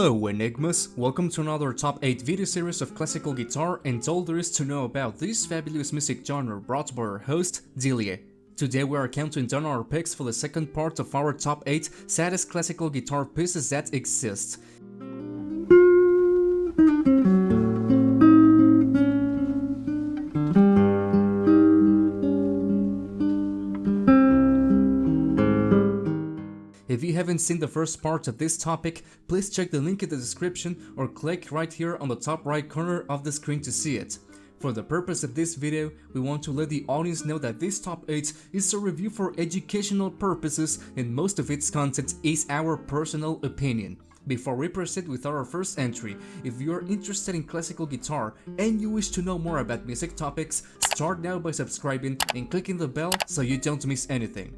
Hello Enigmas, welcome to another top 8 video series of classical guitar and all there is to know about this fabulous music genre brought by our host, Delia. Today we are counting down our picks for the second part of our top 8 saddest classical guitar pieces that exist. If you haven't seen the first part of this topic, please check the link in the description or click right here on the top right corner of the screen to see it. For the purpose of this video, we want to let the audience know that this top 8 is a review for educational purposes and most of its content is our personal opinion. Before we proceed with our first entry, if you are interested in classical guitar and you wish to know more about music topics, start now by subscribing and clicking the bell so you don't miss anything.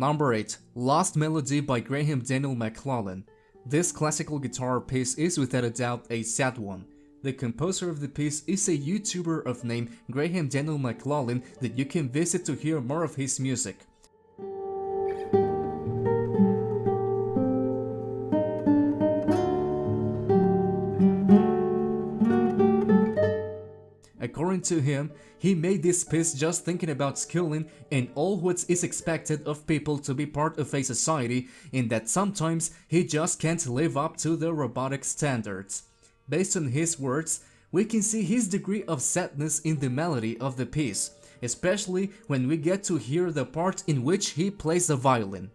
Number 8. Lost Melody by Graham Daniel McLaughlin. This classical guitar piece is without a doubt a sad one. The composer of the piece is a YouTuber of name Graham Daniel McLaughlin that you can visit to hear more of his music. According to him, he made this piece just thinking about schooling and all what is expected of people to be part of a society, and that sometimes he just can't live up to the robotic standards. Based on his words, we can see his degree of sadness in the melody of the piece, especially when we get to hear the part in which he plays the violin.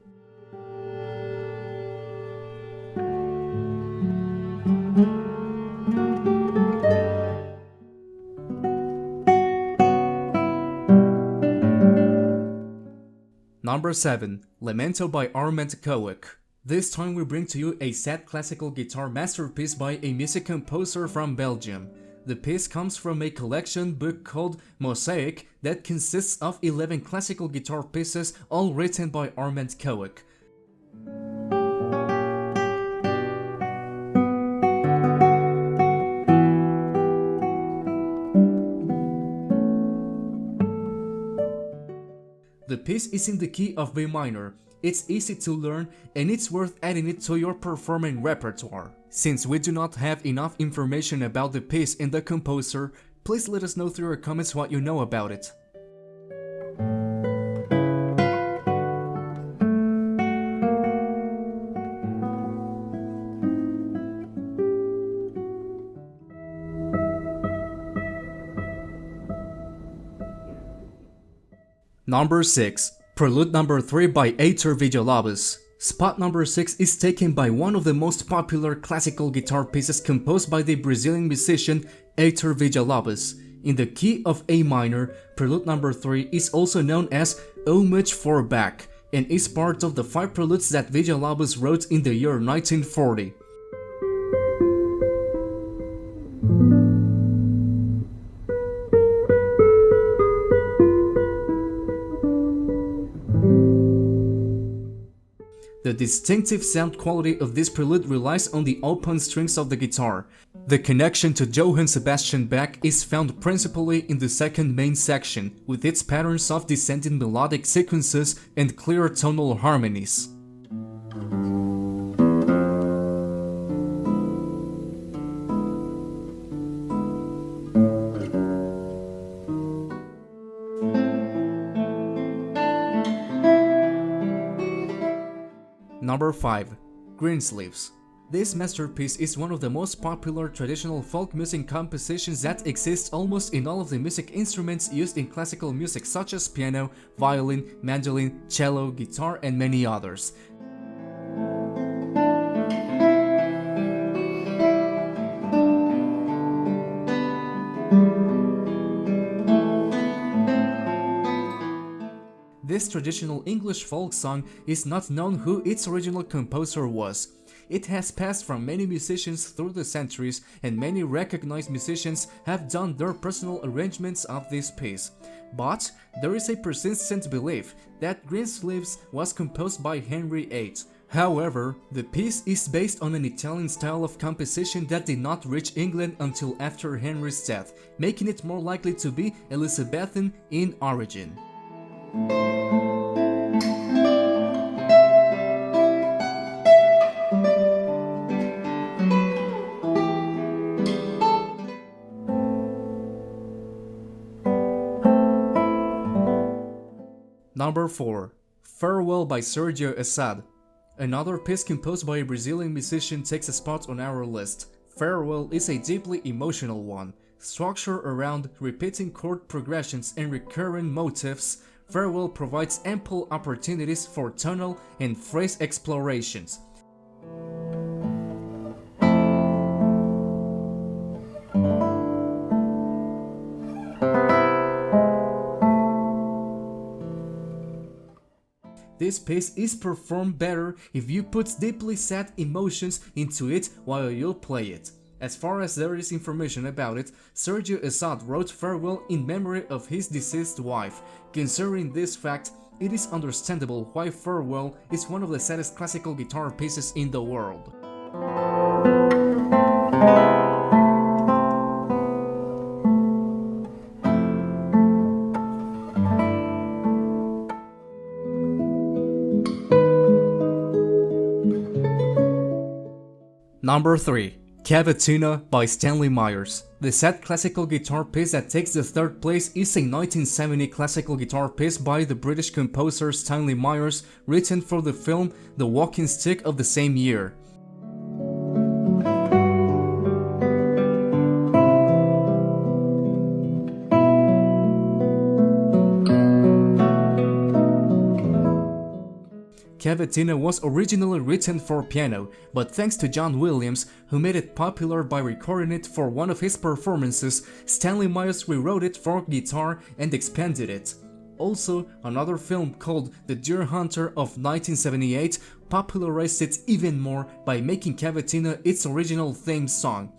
Number 7. Lamento by Armand Kowick. This time we bring to you a sad classical guitar masterpiece by a music composer from Belgium. The piece comes from a collection book called Mosaic that consists of 11 classical guitar pieces all written by Armand Kowick. The piece is in the key of B minor, it's easy to learn and it's worth adding it to your performing repertoire. Since we do not have enough information about the piece and the composer, please let us know through your comments what you know about it. Number 6. Prelude No. 3 by Heitor Villa-Lobos. Spot number 6 is taken by one of the most popular classical guitar pieces composed by the Brazilian musician Heitor Villa-Lobos. In the key of A minor, Prelude No. 3 is also known as Homage for Bach and is part of the 5 preludes that Villa-Lobos wrote in the year 1940. The distinctive sound quality of this prelude relies on the open strings of the guitar. The connection to Johann Sebastian Bach is found principally in the second main section, with its patterns of descending melodic sequences and clear tonal harmonies. Number 5. Greensleeves. This masterpiece is one of the most popular traditional folk music compositions that exist almost in all of the music instruments used in classical music such as piano, violin, mandolin, cello, guitar and many others. This traditional English folk song is not known who its original composer was. It has passed from many musicians through the centuries and many recognized musicians have done their personal arrangements of this piece. But there is a persistent belief that Greensleeves was composed by Henry VIII. However, the piece is based on an Italian style of composition that did not reach England until after Henry's death, making it more likely to be Elizabethan in origin. Number 4. Farewell by Sergio Assad. Another piece composed by a Brazilian musician takes a spot on our list. Farewell is a deeply emotional one. Structured around repeating chord progressions and recurring motifs, Farewell provides ample opportunities for tonal and phrase explorations. This piece is performed better if you put deeply sad emotions into it while you play it. As far as there is information about it, Sergio Assad wrote Farewell in memory of his deceased wife. Considering this fact, it is understandable why Farewell is one of the saddest classical guitar pieces in the world. Number 3. Cavetina by Stanley Myers. The sad classical guitar piece that takes the third place is a 1970 classical guitar piece by the British composer Stanley Myers, written for the film The Walking Stick of the same year. Cavetina was originally written for piano, but thanks to John Williams, who made it popular by recording it for one of his performances, Stanley Myers rewrote it for guitar and expanded it. Also, another film called The Deer Hunter of 1978 popularized it even more by making Cavetina its original theme song.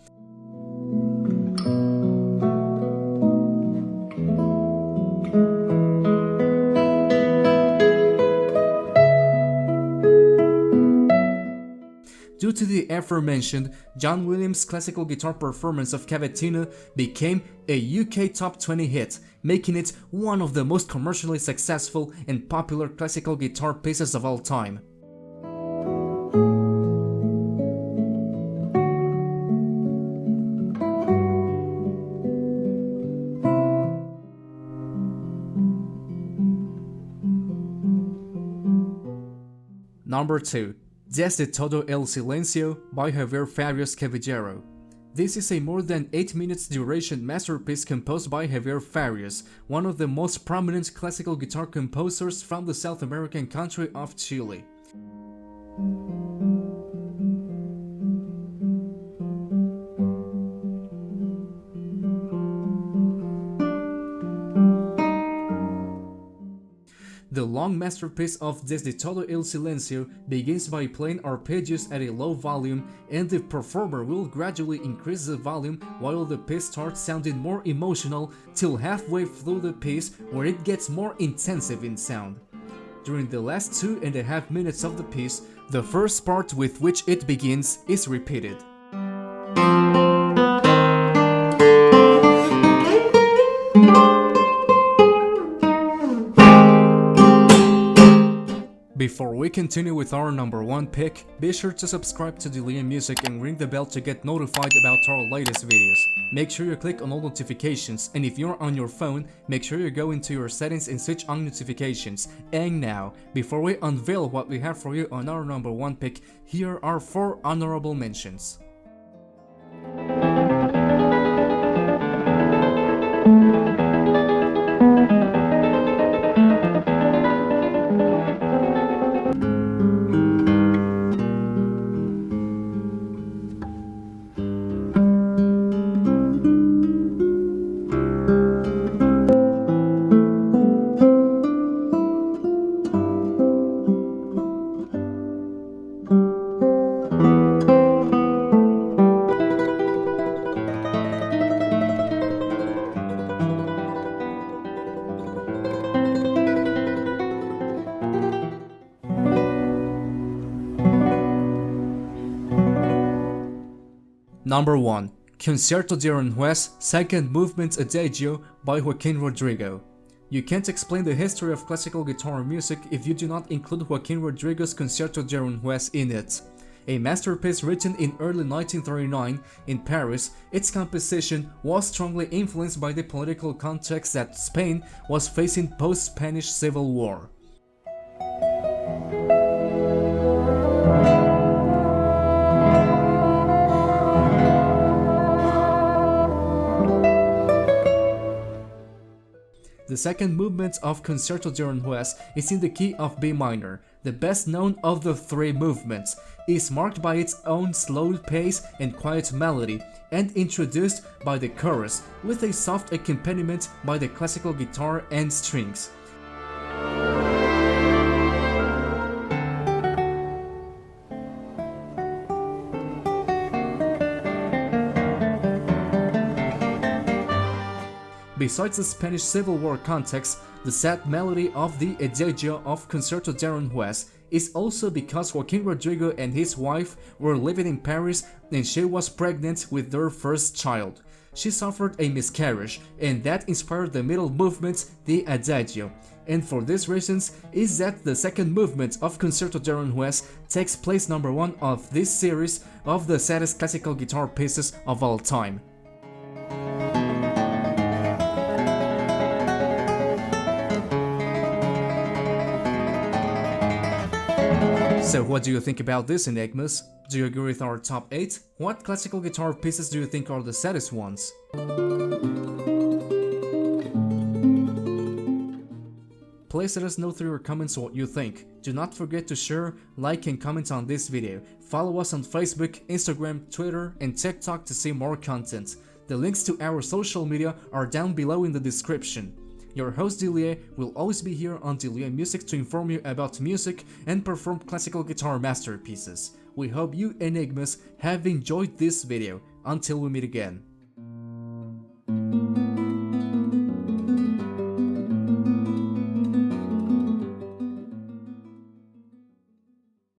Due to the aforementioned, John Williams' classical guitar performance of Cavetina became a UK top 20 hit, making it one of the most commercially successful and popular classical guitar pieces of all time. Number 2. Desde todo el Silencio by Javier Farias Caballero. This is a more than 8 minutes duration masterpiece composed by Javier Farias, one of the most prominent classical guitar composers from the South American country of Chile. The long masterpiece of Desde todo el Silencio begins by playing arpeggios at a low volume, and the performer will gradually increase the volume while the piece starts sounding more emotional till halfway through the piece, where it gets more intensive in sound. During the last 2.5 minutes of the piece, the first part with which it begins is repeated. Before we continue with our number 1 pick, be sure to subscribe to Delian Music and ring the bell to get notified about our latest videos. Make sure you click on all notifications, and if you're on your phone, make sure you go into your settings and switch on notifications. And now, before we unveil what we have for you on our number 1 pick, here are 4 honorable mentions. Number 1. Concerto de Aranjuez, Second Movement Adagio by Joaquin Rodrigo. You can't explain the history of classical guitar music if you do not include Joaquin Rodrigo's Concerto de Aranjuez in it. A masterpiece written in early 1939 in Paris, its composition was strongly influenced by the political context that Spain was facing post-Spanish Civil War. The second movement of Concerto de Aranjuez is in the key of B minor. The best known of the three movements, is marked by its own slow pace and quiet melody, and introduced by the chorus, with a soft accompaniment by the classical guitar and strings. Besides the Spanish Civil War context, the sad melody of the Adagio of Concerto de Aranjuez is also because Joaquin Rodrigo and his wife were living in Paris and she was pregnant with their first child. She suffered a miscarriage, and that inspired the middle movement, the Adagio. And for these reasons is that the second movement of Concerto de Aranjuez takes place number 1 of this series of the saddest classical guitar pieces of all time. So what do you think about this, Enigmas? Do you agree with our top 8? What classical guitar pieces do you think are the saddest ones? Please let us know through your comments what you think. Do not forget to share, like and comment on this video. Follow us on Facebook, Instagram, Twitter and TikTok to see more content. The links to our social media are down below in the description. Your host Dilie will always be here on Dilie Music to inform you about music and perform classical guitar masterpieces. We hope you Enigmas have enjoyed this video. Until we meet again.